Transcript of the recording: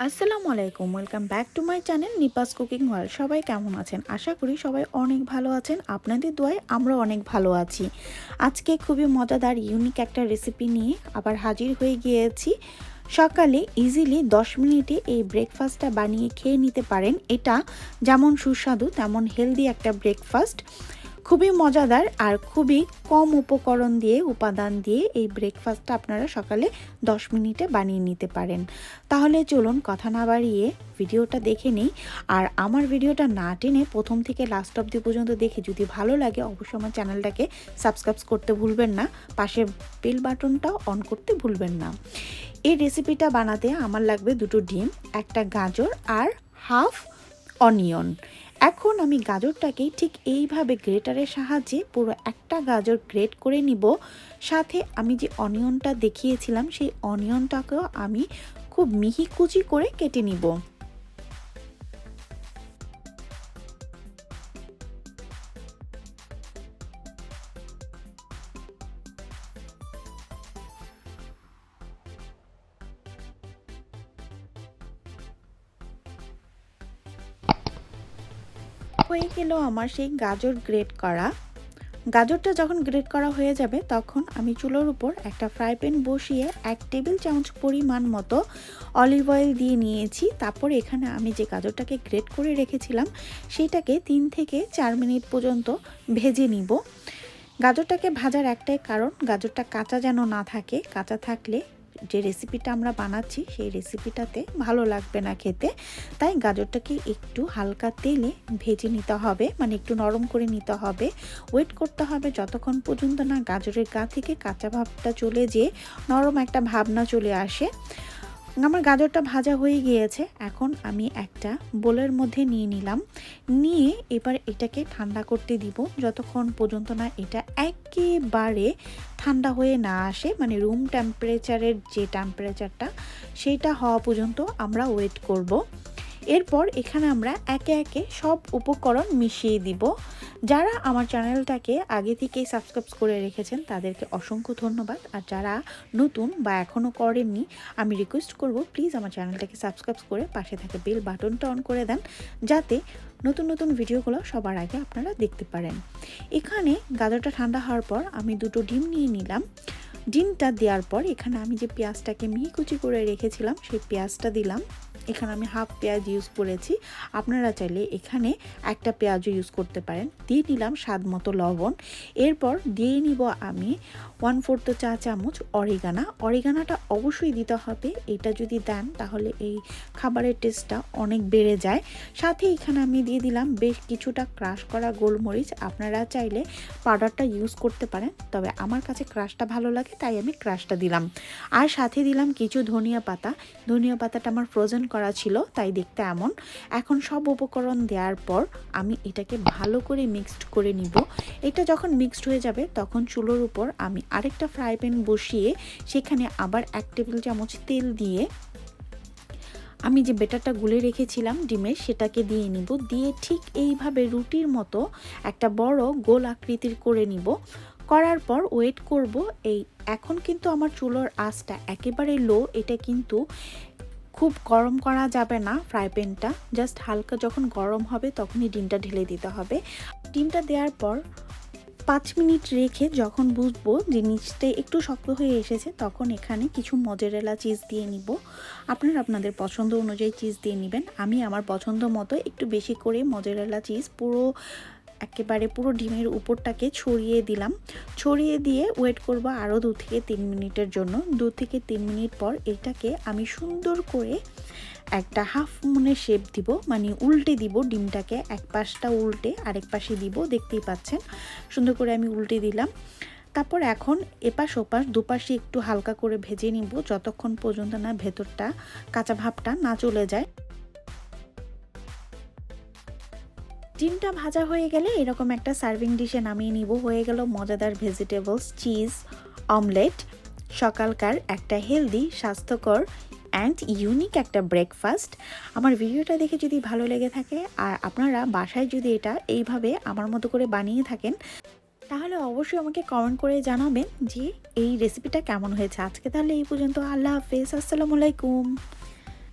আসসালামু আলাইকুম, welcome back to my channel নিপাস cooking world. সবাই কেমন আছেন? আশা করি সবাই অনেক ভালো আছেন। আপনাদের দোয়ায় আমরা অনেক ভালো আছি। আজকে খুবই মজাদার ইউনিক একটা রেসিপি নিয়ে আবার হাজির হয়ে গিয়েছি। সকালে ইজিলি 10 মিনিটে এই ব্রেকফাস্টটা বানিয়ে খেয়ে নিতে পারেন। এটা যেমন সুস্বাদু তেমন হেলদি একটা ব্রেকফাস্ট। খুবই মজাদার আর খুবই কম উপকরণ দিয়ে উপাদান দিয়ে এই ব্রেকফাস্টটা আপনারা সকালে 10 মিনিটে বানিয়ে নিতে পারেন। তাহলে চলুন কথা না বাড়িয়ে ভিডিওটা দেখে নিই। আর আমার ভিডিওটা না টেনে প্রথম থেকে লাস্ট অবধি পর্যন্ত দেখে যদি ভালো লাগে অবশ্যই আমার চ্যানেলটাকে সাবস্ক্রাইব করতে ভুলবেন না, পাশে বেল বাটনটাও অন করতে ভুলবেন না। এই রেসিপিটা বানাতে আমার লাগবে 2টো ডিম, একটা গাজর আর হাফ অনিয়ন। এখন আমি গাজরটাকে ঠিক এইভাবে গ্রেটারের সাহায্যে পুরো একটা গাজর গ্রেট করে নিব। সাথে আমি যে অনিয়নটা দেখিয়েছিলাম সেই অনিয়নটাকেও আমি খুব মিহি কুচি করে কেটে নিব। হয়ে গেল আমার সেই গাজর গ্রেট করা। গাজরটা যখন গ্রেট করা হয়ে যাবে তখন আমি চুলোর উপর একটা ফ্রাই প্যান বসিয়ে 1 টেবিল চামচ পরিমাণ মতো অলিভ অয়েল দিয়ে নিয়েছি। তারপর এখানে আমি যে গাজরটাকে গ্রেট করে রেখেছিলাম সেটাকে 3 থেকে 4 মিনিট পর্যন্ত ভেজে নিব। গাজরটাকে ভাজার একটাই কারণ, গাজরটা কাঁচা যেন না থাকে। কাঁচা থাকলে যে রেসিপিটা আমরা বানাচ্ছি সেই রেসিপিটাতে ভালো লাগবে না খেতে। তাই গাজরটাকে একটু হালকা তেলে ভেজে নিতে হবে, মানে একটু নরম করে নিতে হবে। ওয়েট করতে হবে যতক্ষণ পর্যন্ত না গাজরের গা থেকে কাঁচা ভাবটা চলে যেয়ে নরম একটা ভাবনা চলে আসে। আমার গাজরটা ভাজা হয়ে গিয়েছে। এখন আমি একটা বোলের মধ্যে নিয়ে নিলাম। নিয়ে এবার এটাকে ঠান্ডা করতে দিব যতক্ষণ পর্যন্ত না এটা একেবারে ঠান্ডা হয়ে না আসে, মানে রুম টেম্পারেচারের যে টেম্পারেচারটা সেইটা হওয়া পর্যন্ত আমরা ওয়েট করব। এরপর এখানে আমরা একে একে সব উপকরণ মিশিয়ে দিব। যারা আমার চ্যানেলটাকে আগে থেকেই সাবস্ক্রাইব করে রেখেছেন তাদেরকে অসংখ্য ধন্যবাদ। আর যারা নতুন বা এখনও করেননি আমি রিকোয়েস্ট করব প্লিজ আমার চ্যানেলটাকে সাবস্ক্রাইব করে পাশে থাকা বেল বাটনটা অন করে দেন, যাতে নতুন নতুন ভিডিওগুলো সবার আগে আপনারা দেখতে পারেন। এখানে গাজরটা ঠান্ডা হওয়ার পর আমি 2টো ডিম নিয়ে নিলাম। ডিমটা দেওয়ার পর এখানে আমি যে পেঁয়াজটাকে মিহি কুচি করে রেখেছিলাম সেই পেঁয়াজটা দিলাম। এখানে আমি হাফ পেঁয়াজ ইউজ করেছি, আপনারা চাইলে এখানে একটা পেঁয়াজও ইউজ করতে পারেন। দিয়ে নিলাম স্বাদ মতো লবণ। এরপর দিয়ে নিব আমি 1/4 চা চামচ অরিগানাটা অবশ্যই দিতে হবে। এটা যদি দেন তাহলে এই খাবারের টেস্টটা অনেক বেড়ে যায়। সাথে এখানে আমি দিয়ে দিলাম বেশ কিছুটা ক্রাশ করা গোলমরিচ। আপনারা চাইলে পাউডারটা ইউজ করতে পারেন, তবে আমার কাছে ক্রাশটা ভালো লাগে তাই আমি ক্রাশটা দিলাম। আর সাথে দিলাম কিছু ধনিয়া পাতাটা আমার ফ্রোজেন করা ছিল তাই দেখতে এমন। এখন সব উপকরণ দেওয়ার পর আমি এটাকে ভালো করে মিক্সড করে নিব। এটা যখন মিক্সড হয়ে যাবে তখন চুলোর উপর আমি আরেকটা ফ্রাই প্যান বসিয়ে সেখানে আবার 1 টেবিল চামচ তেল দিয়ে আমি যে বেটারটা গুলে রেখেছিলাম ডিমের সেটাকে দিয়ে নিব। দিয়ে ঠিক এইভাবে রুটির মতো একটা বড় গোল আকৃতির করে নিব। করার পর ওয়েট করব। এখন কিন্তু আমার চুলোর আঁচটা একেবারে লো। এটা কিন্তু খুব গরম করা যাবে না ফ্রাই প্যানটা, জাস্ট হালকা যখন গরম হবে তখনই ডিমটা ঢেলে দিতে হবে। ডিমটা দেওয়ার পর 5 মিনিট রেখে যখন বুঝবো যে নিচটা একটু শক্ত হয়ে এসেছে তখন এখানে কিছু মজেরেলা চিজ দিয়ে নিব। আপনারা আপনাদের পছন্দ অনুযায়ী চিজ দিয়ে নেবেন। আমি আমার পছন্দ মতো একটু বেশি করে মজেরেলা চিজ একেবারে পুরো ডিমের উপরটাকে ছড়িয়ে দিলাম। ছড়িয়ে দিয়ে ওয়েট করব আরও 2 থেকে 3 মিনিটের জন্য। 2 থেকে 3 মিনিট পর এটাকে আমি সুন্দর করে একটা হাফ মুনের শেপ দিব, মানে উল্টে দিব ডিমটাকে। এক পাশটা উল্টে আরেক পাশে দিব, দেখতেই পাচ্ছেন সুন্দর করে আমি উল্টে দিলাম। তারপর এখন এপাশ ওপাশ দুপাশে একটু হালকা করে ভেজে নিব যতক্ষণ পর্যন্ত না ভেতরটা কাঁচা ভাবটা না চলে যায়। ডিমটা ভাজা হয়ে গেলে এরকম একটা সার্ভিং ডিশে নামিয়ে নিব। হয়ে গেল মজাদার ভেজিটেবলস চিজ অমলেট। সকালকার একটা হেলদি, স্বাস্থ্যকর অ্যান্ড ইউনিক একটা ব্রেকফাস্ট। আমার ভিডিওটা দেখে যদি ভালো লেগে থাকে আর আপনারা বাসায় যদি এটা এইভাবে আমার মতো করে বানিয়ে থাকেন তাহলে অবশ্যই আমাকে কমেন্ট করে জানাবেন যে এই রেসিপিটা কেমন হয়েছে। আজকে তাহলে এই পর্যন্ত। আল্লাহ হাফেজ, আসসালামু আলাইকুম।